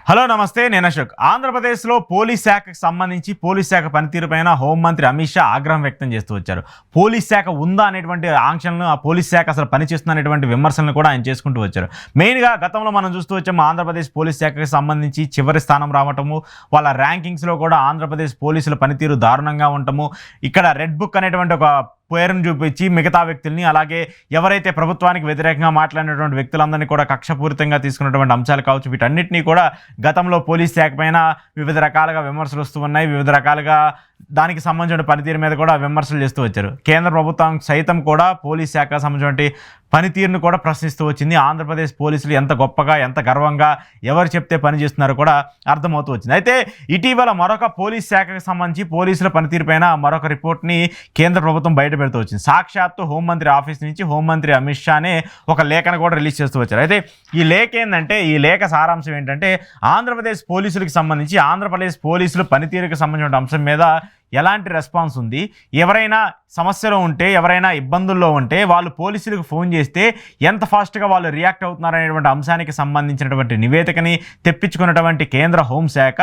Hello నమస్తే, నేను అశోక్. ఆంధ్రప్రదేశ్లో పోలీస్ శాఖకు సంబంధించి పోలీస్ శాఖ పనితీరుపైన హోంమంత్రి అమిత్ షా ఆగ్రహం వ్యక్తం చేస్తూ వచ్చారు. పోలీస్ శాఖ ఉందా అనేటువంటి ఆంక్షలను, ఆ పోలీస్ శాఖ అసలు పనిచేస్తుంది అనేటువంటి విమర్శలను కూడా ఆయన చేసుకుంటూ వచ్చారు. మెయిన్గా గతంలో మనం చూస్తూ వచ్చాము, ఆంధ్రప్రదేశ్ పోలీస్ శాఖకు సంబంధించి చివరి స్థానం రావటము, వాళ్ళ ర్యాంకింగ్స్లో కూడా ఆంధ్రప్రదేశ్ పోలీసుల పనితీరు దారుణంగా ఉండటము, ఇక్కడ రెడ్ బుక్ అనేటువంటి ఒక పేరును చూపించి మిగతా వ్యక్తుల్ని, అలాగే ఎవరైతే ప్రభుత్వానికి వ్యతిరేకంగా మాట్లాడినటువంటి వ్యక్తులందరినీ కూడా కక్షపూరితంగా తీసుకున్నటువంటి అంశాలు కావచ్చు, వీటన్నిటినీ కూడా గతంలో పోలీస్ శాఖ పైన వివిధ రకాలుగా విమర్శలు వస్తూ ఉన్నాయి. వివిధ రకాలుగా దానికి సంబంధించిన పనితీరు మీద కూడా విమర్శలు చేస్తూ వచ్చారు. కేంద్ర ప్రభుత్వం సైతం కూడా పోలీస్ శాఖకు సంబంధించిన పనితీరును కూడా ప్రశ్నిస్తూ వచ్చింది. ఆంధ్రప్రదేశ్ పోలీసులు ఎంత గొప్పగా, ఎంత గర్వంగా ఎవరు చెప్తే పని చేస్తున్నారో కూడా అర్థమవుతూ వచ్చింది. అయితే ఇటీవల మరొక పోలీస్ శాఖకు సంబంధించి పోలీసుల పనితీరుపైన మరొక రిపోర్ట్ని కేంద్ర ప్రభుత్వం బయట పెడుతూ వచ్చింది. సాక్షాత్తు హోంమంత్రి ఆఫీస్ నుంచి హోంమంత్రి అమిత్ షానే ఒక లేఖను కూడా రిలీజ్ చేస్తూ వచ్చారు. అయితే ఈ లేఖ ఏంటంటే, ఈ లేఖ సారాంశం ఏంటంటే, ఆంధ్రప్రదేశ్ పోలీసులకు సంబంధించి ఆంధ్రప్రదేశ్ పోలీసులు పనితీరుకు సంబంధించిన అంశం మీద ఎలాంటి రెస్పాన్స్ ఉంది, ఎవరైనా సమస్యలో ఉంటే, ఎవరైనా ఇబ్బందుల్లో ఉంటే వాళ్ళు పోలీసులకు ఫోన్ చేస్తే ఎంత ఫాస్ట్గా వాళ్ళు రియాక్ట్ అవుతున్నారనేటువంటి అంశానికి సంబంధించినటువంటి నివేదికని తెప్పించుకున్నటువంటి కేంద్ర హోంశాఖ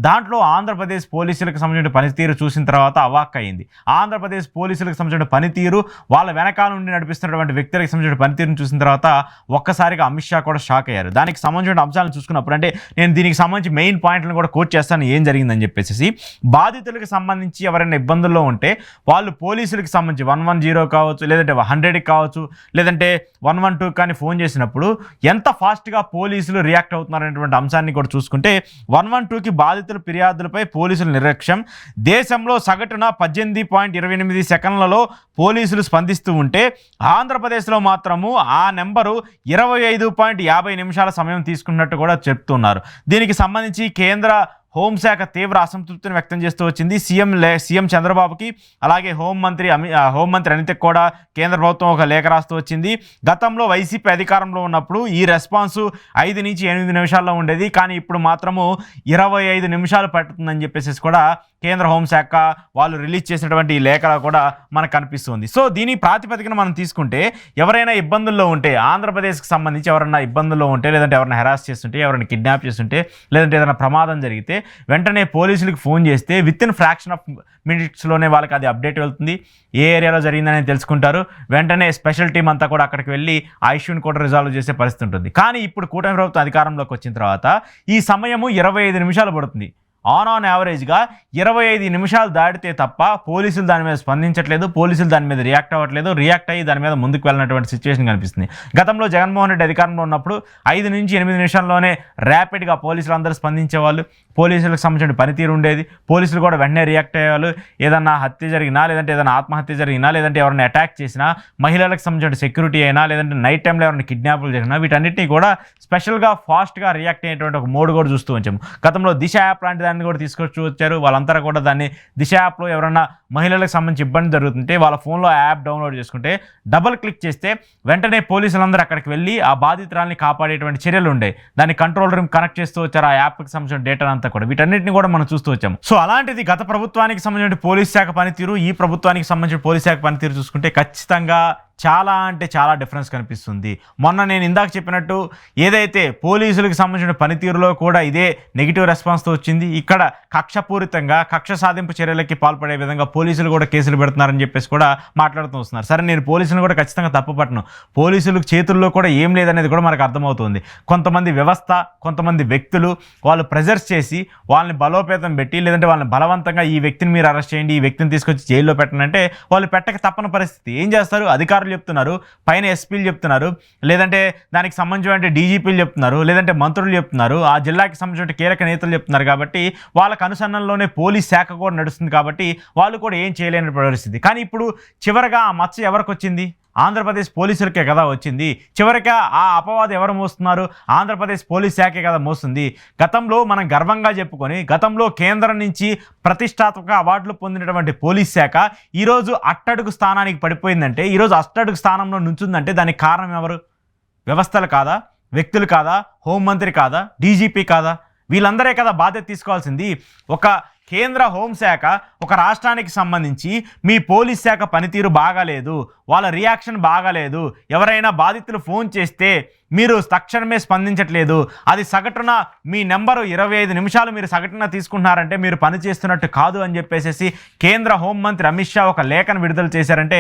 దాంట్లో ఆంధ్రప్రదేశ్ పోలీసులకు సంబంధించిన పనితీరు చూసిన తర్వాత అవాక్కయింది. ఆంధ్రప్రదేశ్ పోలీసులకు సంబంధించిన పనితీరు, వాళ్ళ వెనకాల నుండి నడిపిస్తున్నటువంటి వ్యక్తులకు సంబంధించిన పనితీరును చూసిన తర్వాత ఒక్కసారిగా అమిత్ షా కూడా షాక్ అయ్యారు. దానికి సంబంధించిన అంశాలను చూసుకున్నప్పుడు, అంటే నేను దీనికి సంబంధించి మెయిన్ పాయింట్లను కూడా కోట్ చేస్తాను ఏం జరిగిందని చెప్పేసి. బాధితులకు సంబంధించి ఎవరైనా ఇబ్బందుల్లో ఉంటే వాళ్ళు పోలీసులకు సంబంధించి 110 కావచ్చు, లేదంటే 100కి కావచ్చు, లేదంటే 112 కానీ ఫోన్ చేసినప్పుడు ఎంత ఫాస్ట్గా పోలీసులు రియాక్ట్ అవుతున్నారనేటువంటి అంశాన్ని కూడా చూసుకుంటే, 112కి బాధితుల ఫిర్యాదులపై పోలీసుల నిర్లక్ష్యం, దేశంలో సగటున 18.28 సెకండ్లలో పోలీసులు స్పందిస్తూ ఉంటే ఆంధ్రప్రదేశ్లో మాత్రము ఆ నెంబరు 25.50 నిమిషాల సమయం తీసుకున్నట్టు కూడా చెప్తున్నారు. దీనికి సంబంధించి కేంద్ర హోంశాఖ తీవ్ర అసంతృప్తిని వ్యక్తం చేస్తూ వచ్చింది. సీఎం చంద్రబాబుకి, అలాగే హోంమంత్రి అనితకు కూడా కేంద్ర ప్రభుత్వం ఒక లేఖ రాస్తూ వచ్చింది. గతంలో వైసీపీ అధికారంలో ఉన్నప్పుడు ఈ రెస్పాన్స్ 5 నుంచి 8 నిమిషాల్లో ఉండేది, కానీ ఇప్పుడు మాత్రము 25 నిమిషాలు పడుతుందని చెప్పేసి కూడా కేంద్ర హోంశాఖ వాళ్ళు రిలీజ్ చేసినటువంటి ఈ లేఖలో కూడా మనకు కనిపిస్తుంది. సో దీని ప్రాతిపదికన మనం తీసుకుంటే, ఎవరైనా ఇబ్బందుల్లో ఉంటే, ఆంధ్రప్రదేశ్కి సంబంధించి ఎవరైనా ఇబ్బందుల్లో ఉంటే, లేదంటే ఎవరైనా హెరాస్ చేస్తుంటే, ఎవరైనా కిడ్నాప్ చేస్తుంటే, లేదంటే ఏదైనా ప్రమాదం జరిగితే వెంటనే పోలీసులకు ఫోన్ చేస్తే వితిన్ ఫ్రాక్షన్ ఆఫ్ మినిట్స్లోనే వాళ్ళకి అది అప్డేట్ వెళ్తుంది. ఏ ఏరియాలో జరిగిందని తెలుసుకుంటారు. వెంటనే స్పెషల్ టీం అంతా కూడా అక్కడికి వెళ్ళి ఆ ఇష్యూని కూడా రిజాల్వ్ చేసే పరిస్థితి ఉంటుంది. కానీ ఇప్పుడు కూటమి ప్రభుత్వం అధికారంలోకి వచ్చిన తర్వాత ఈ సమయము 25 నిమిషాలు పడుతుంది. ఆన్ యావరేజ్గా 25 నిమిషాలు దాటితే తప్ప పోలీసులు దాని మీద స్పందించట్లేదు, పోలీసులు దాని మీద రియాక్ట్ అవ్వట్లేదు, రియాక్ట్ అయ్యి దాని మీద ముందుకు వెళ్ళినటువంటి సిచ్యువేషన్ కనిపిస్తుంది. గతంలో జగన్మోహన్ రెడ్డి అధికారంలో ఉన్నప్పుడు 5 నుంచి 8 నిమిషాల్లోనే ర్యాపిడ్గా పోలీసులు అందరూ స్పందించేవాళ్ళు, పోలీసులకు సంబంధించిన పనితీరు ఉండేది, పోలీసులు కూడా వెంటనే రియాక్ట్ అయ్యేవాళ్ళు. ఏదన్నా హత్య జరిగినా, లేదంటే ఏదైనా ఆత్మహత్య జరిగినా, లేదంటే ఎవరైనా అటాక్ చేసినా, మహిళలకు సంబంధించిన సెక్యూరిటీ అయినా, లేదంటే నైట్ టైంలో ఎవరైనా కిడ్నాపులు జరిగినా, వీటన్నిటినీ కూడా స్పెషల్గా ఫాస్ట్గా రియాక్ట్ అయ్యేటువంటి ఒక మోడ్ కూడా చూస్తూ వచ్చాము. గతంలో దిశ యాప్ లాంటి దాన్ని కూడా తీసుకొచ్చి వచ్చారు. వాళ్ళంతా కూడా దాన్ని దిశ యాప్లో ఎవరైనా మహిళలకు సంబంధించి ఇబ్బంది జరుగుతుంటే వాళ్ళ ఫోన్లో యాప్ డౌన్లోడ్ చేసుకుంటే డబుల్ క్లిక్ చేస్తే వెంటనే పోలీసులందరూ అక్కడికి వెళ్ళి ఆ బాధితురాల్ని కాపాడేటువంటి చర్యలు ఉండే. దాన్ని కంట్రోల్ రూమ్ కనెక్ట్ చేస్తూ వచ్చారు, ఆ యాప్కి సంబంధించిన డేటా అంతా కూడా. వీటన్నిటిని కూడా మనం చూస్తూ వచ్చాము. సో అలాంటిది గత ప్రభుత్వానికి సంబంధించిన పోలీస్ శాఖ పనితీరు, ఈ ప్రభుత్వానికి సంబంధించిన పోలీస్ శాఖ పనితీరు చూసుకుంటే ఖచ్చితంగా చాలా అంటే చాలా డిఫరెన్స్ కనిపిస్తుంది. మొన్న నేను ఇందాక చెప్పినట్టు ఏదైతే పోలీసులకు సంబంధించిన పనితీరులో కూడా ఇదే నెగిటివ్ రెస్పాన్స్తో వచ్చింది. ఇక్కడ కక్షపూరితంగా కక్ష సాధింపు చర్యలకి పాల్పడే విధంగా పోలీసులు కూడా కేసులు పెడుతున్నారని చెప్పేసి కూడా మాట్లాడుతూ వస్తున్నారు. సరే, నేను పోలీసులను కూడా ఖచ్చితంగా తప్పుపట్టను. పోలీసులకు చేతుల్లో కూడా ఏం లేదనేది కూడా మనకు అర్థమవుతుంది. కొంతమంది వ్యవస్థ, కొంతమంది వ్యక్తులు వాళ్ళు ప్రెజర్స్ చేసి వాళ్ళని బలోపేతం పెట్టి, లేదంటే వాళ్ళని బలవంతంగా ఈ వ్యక్తిని మీరు అరెస్ట్ చేయండి, ఈ వ్యక్తిని తీసుకొచ్చి జైల్లో పెట్టనంటే వాళ్ళు పెట్టక తప్పని పరిస్థితి. ఏం చేస్తారు? అధికారులు చెప్తున్నారు, పైన ఎస్పీలు చెప్తున్నారు, లేదంటే దానికి సంబంధించిన డీజీపీలు చెప్తున్నారు, లేదంటే మంత్రులు చెప్తున్నారు, ఆ జిల్లాకి సంబంధించిన కీలక నేతలు చెప్తున్నారు. కాబట్టి వాళ్ళకు అనుసరణలోనే పోలీస్ శాఖ కూడా నడుస్తుంది. కాబట్టి వాళ్ళు కూడా ఏం చేయలేని పరిస్థితి. కానీ ఇప్పుడు చివరగా ఆ మచ్చ ఎవరికి వచ్చింది? ఆంధ్రప్రదేశ్ పోలీసులకే కదా వచ్చింది. చివరిగా ఆ అపవాదం ఎవరు మోస్తున్నారు? ఆంధ్రప్రదేశ్ పోలీస్ శాఖే కదా మోస్తుంది. గతంలో మనం గర్వంగా చెప్పుకొని, గతంలో కేంద్రం నుంచి ప్రతిష్టాత్మక అవార్డులు పొందినటువంటి పోలీస్ శాఖ ఈరోజు అట్టడుగు స్థానానికి పడిపోయిందంటే, ఈరోజు అట్టడుగు స్థానంలో నుంచుందంటే దానికి కారణం ఎవరు? వ్యవస్థలు కాదా? వ్యక్తులు కాదా? హోంమంత్రి కాదా? డీజీపీ కాదా? వీళ్ళందరే కదా బాధ్యత తీసుకోవాల్సింది. ఒక కేంద్ర హోంశాఖ ఒక రాష్ట్రానికి సంబంధించి మీ పోలీస్ శాఖ పనితీరు బాగాలేదు, వాళ్ళ రియాక్షన్ బాగాలేదు, ఎవరైనా బాధితులు ఫోన్ చేస్తే మీరు తక్షణమే స్పందించట్లేదు, అది సగటున మీ నెంబరు 25 నిమిషాలు మీరు సగటున తీసుకుంటున్నారంటే మీరు పని చేస్తున్నట్టు కాదు అని చెప్పేసి కేంద్ర హోంమంత్రి అమిత్ షా ఒక లేఖను విడుదల చేశారంటే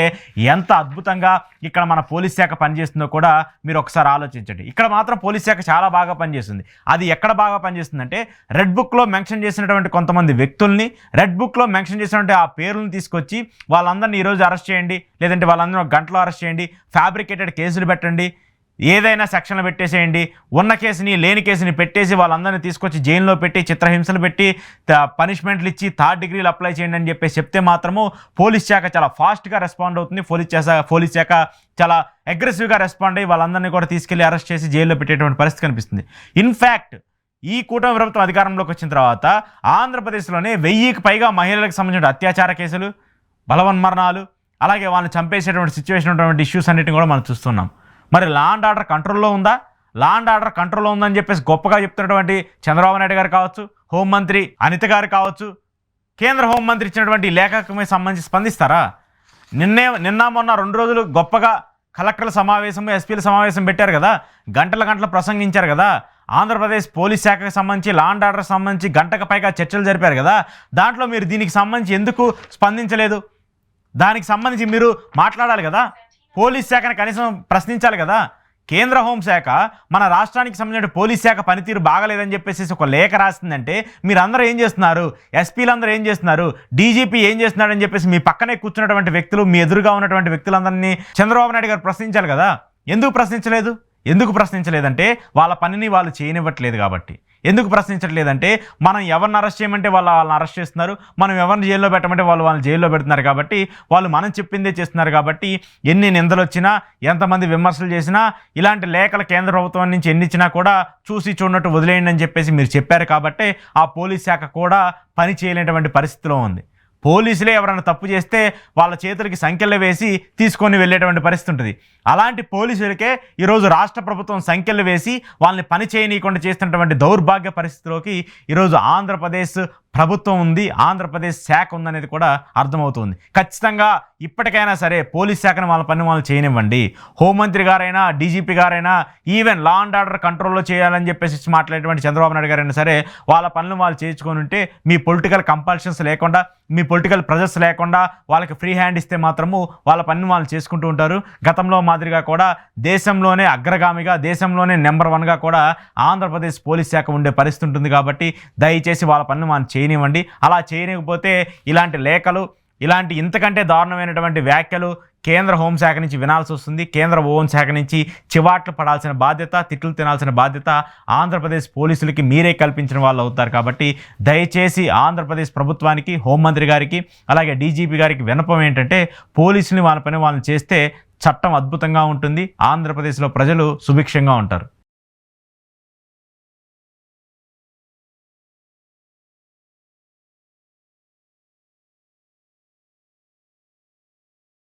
ఎంత అద్భుతంగా ఇక్కడ మన పోలీస్ శాఖ పనిచేస్తుందో కూడా మీరు ఒకసారి ఆలోచించండి. ఇక్కడ మాత్రం పోలీస్ శాఖ చాలా బాగా పనిచేస్తుంది. అది ఎక్కడ బాగా పనిచేస్తుందంటే రెడ్ బుక్లో మెన్షన్ చేసినటువంటి కొంతమంది వ్యక్తుల్ని, రెడ్ బుక్లో మెన్షన్ చేసినటువంటి ఆ పేర్లను తీసుకొచ్చి వాళ్ళందరినీ ఈరోజు అరెస్ట్ చేయండి, లేదంటే వాళ్ళందరూ ఒక గంటలో అరెస్ట్ చేయండి, ఫ్యాబ్రికేటెడ్ కేసులు పెట్టండి, ఏదైనా సెక్షన్లు పెట్టేసేయండి, ఉన్న కేసుని లేని కేసుని పెట్టేసి వాళ్ళందరినీ తీసుకొచ్చి జైల్లో పెట్టి చిత్రహింసలు పెట్టి పనిష్మెంట్లు ఇచ్చి 3rd డిగ్రీలు అప్లై చేయండి అని చెప్పేసి చెప్తే మాత్రము పోలీస్ శాఖ చాలా ఫాస్ట్గా రెస్పాండ్ అవుతుంది. పోలీస్ శాఖ చాలా అగ్రెసివ్గా రెస్పాండ్ అయ్యి వాళ్ళందరినీ కూడా తీసుకెళ్లి అరెస్ట్ చేసి జైల్లో పెట్టేటువంటి పరిస్థితి కనిపిస్తుంది. ఇన్ఫ్యాక్ట్ ఈ కూటమి ప్రభుత్వం అధికారంలోకి వచ్చిన తర్వాత ఆంధ్రప్రదేశ్లోనే 1000కి పైగా మహిళలకు సంబంధించిన అత్యాచార కేసులు, బలవన్మరణాలు, అలాగే వాళ్ళని చంపేసేటువంటి సిచ్యువేషన్ ఉన్నటువంటి ఇష్యూస్ అన్నిటిని కూడా మనం చూస్తున్నాం. మరి లా అండ్ ఆర్డర్ కంట్రోల్లో ఉందా? లా అండ్ ఆర్డర్ కంట్రోల్లో ఉందని చెప్పేసి గొప్పగా చెప్తున్నటువంటి చంద్రబాబు నాయుడు గారు కావచ్చు, హోంమంత్రి అనిత గారు కావచ్చు, కేంద్ర హోంమంత్రి ఇచ్చినటువంటి లేఖకు సంబంధించి స్పందిస్తారా? నిన్న మొన్న 2 రోజులు గొప్పగా కలెక్టర్ల సమావేశం, ఎస్పీల సమావేశం పెట్టారు కదా, గంటల ప్రసంగించారు కదా, ఆంధ్రప్రదేశ్ పోలీస్ శాఖకు సంబంధించి లా అండ్ ఆర్డర్ సంబంధించి గంటకు పైగా చర్చలు జరిపారు కదా, దాంట్లో మీరు దీనికి సంబంధించి ఎందుకు స్పందించలేదు? దానికి సంబంధించి మీరు మాట్లాడాలి కదా, పోలీస్ శాఖను కనీసం ప్రశ్నించాలి కదా. కేంద్ర హోంశాఖ మన రాష్ట్రానికి సంబంధించిన పోలీస్ శాఖ పనితీరు బాగలేదని చెప్పేసి ఒక లేఖ రాసిందంటే మీరందరూ ఏం చేస్తున్నారు? ఎస్పీలందరూ ఏం చేస్తున్నారు? డీజీపీ ఏం చేస్తున్నారని చెప్పేసి మీ పక్కనే కూర్చున్నటువంటి వ్యక్తులు, మీ ఎదురుగా ఉన్నటువంటి వ్యక్తులందరినీ చంద్రబాబు నాయుడు గారు ప్రశ్నించాలి కదా. ఎందుకు ప్రశ్నించలేదంటే వాళ్ళ పనిని వాళ్ళు చేయనివ్వట్లేదు కాబట్టి. ఎందుకు ప్రశ్నించట్లేదంటే మనం ఎవరిని అరెస్ట్ చేయమంటే వాళ్ళని అరెస్ట్ చేస్తున్నారు, మనం ఎవరిని జైల్లో పెట్టమంటే వాళ్ళని జైల్లో పెడుతున్నారు కాబట్టి, వాళ్ళు మనం చెప్పిందే చేస్తున్నారు కాబట్టి, ఎన్ని నిందలు వచ్చినా, ఎంతమంది విమర్శలు చేసినా, ఇలాంటి లేఖలు కేంద్ర ప్రభుత్వం నుంచి ఎన్ని ఇచ్చినా కూడా చూసి చూడనట్టు వదిలేయండి అని చెప్పేసి మీరు చెప్పారు కాబట్టి ఆ పోలీస్ శాఖ కూడా పని చేయలేనటువంటి పరిస్థితిలో ఉంది. పోలీసులే ఎవరైనా తప్పు చేస్తే వాళ్ళ చేతులకి సంఖ్యలు వేసి తీసుకొని వెళ్ళేటువంటి పరిస్థితి ఉంటుంది. అలాంటి పోలీసులకే ఈరోజు రాష్ట్ర ప్రభుత్వం సంఖ్యలు వేసి వాళ్ళని పని చేయనీయకుండా చేస్తున్నటువంటి దౌర్భాగ్య పరిస్థితిలోకి ఈరోజు ఆంధ్రప్రదేశ్ ప్రభుత్వం ఉంది, ఆంధ్రప్రదేశ్ శాఖ ఉందనేది కూడా అర్థమవుతుంది. ఖచ్చితంగా ఇప్పటికైనా సరే పోలీస్ శాఖను వాళ్ళ పని వాళ్ళు చేయనివ్వండి. హోంమంత్రి గారైనా, డీజీపీ గారైనా, ఈవెన్ లా అండ్ ఆర్డర్ కంట్రోల్లో చేయాలని చెప్పేసి మాట్లాడేటువంటి చంద్రబాబు నాయుడు గారైనా సరే వాళ్ళ పనులు వాళ్ళు చేయించుకొని ఉంటే, మీ పొలిటికల్ కంపల్షన్స్ లేకుండా, మీ పొలిటికల్ ప్రెజర్స్ లేకుండా వాళ్ళకి ఫ్రీ హ్యాండ్ ఇస్తే మాత్రము వాళ్ళ పని వాళ్ళు చేసుకుంటూ ఉంటారు. గతంలో మాదిరిగా కూడా దేశంలోనే అగ్రగామిగా, దేశంలోనే నెంబర్ 1గా కూడా ఆంధ్రప్రదేశ్ పోలీస్ శాఖ ఉండే పరిస్థితి ఉంటుంది. కాబట్టి దయచేసి వాళ్ళ పనులు మనం చేయనివ్వండి. అలా చేయనివ్వకపోతే ఇలాంటి లేఖలు, ఇలాంటి ఇంతకంటే దారుణమైనటువంటి వ్యాఖ్యలు కేంద్ర హోంశాఖ నుంచి వినాల్సి వస్తుంది. కేంద్ర హోంశాఖ నుంచి చివాట్లు పడాల్సిన బాధ్యత, తిట్లు తినాల్సిన బాధ్యత ఆంధ్రప్రదేశ్ పోలీసులకి మీరే కల్పించిన వాళ్ళు అవుతారు. కాబట్టి దయచేసి ఆంధ్రప్రదేశ్ ప్రభుత్వానికి, హోంమంత్రి గారికి, అలాగే డీజీపీ గారికి విన్నపం ఏంటంటే పోలీసుని వాళ్ళ పని వాళ్ళని చేస్తే చట్టం అద్భుతంగా ఉంటుంది. ఆంధ్రప్రదేశ్లో ప్రజలు సుభిక్షంగా ఉంటారు.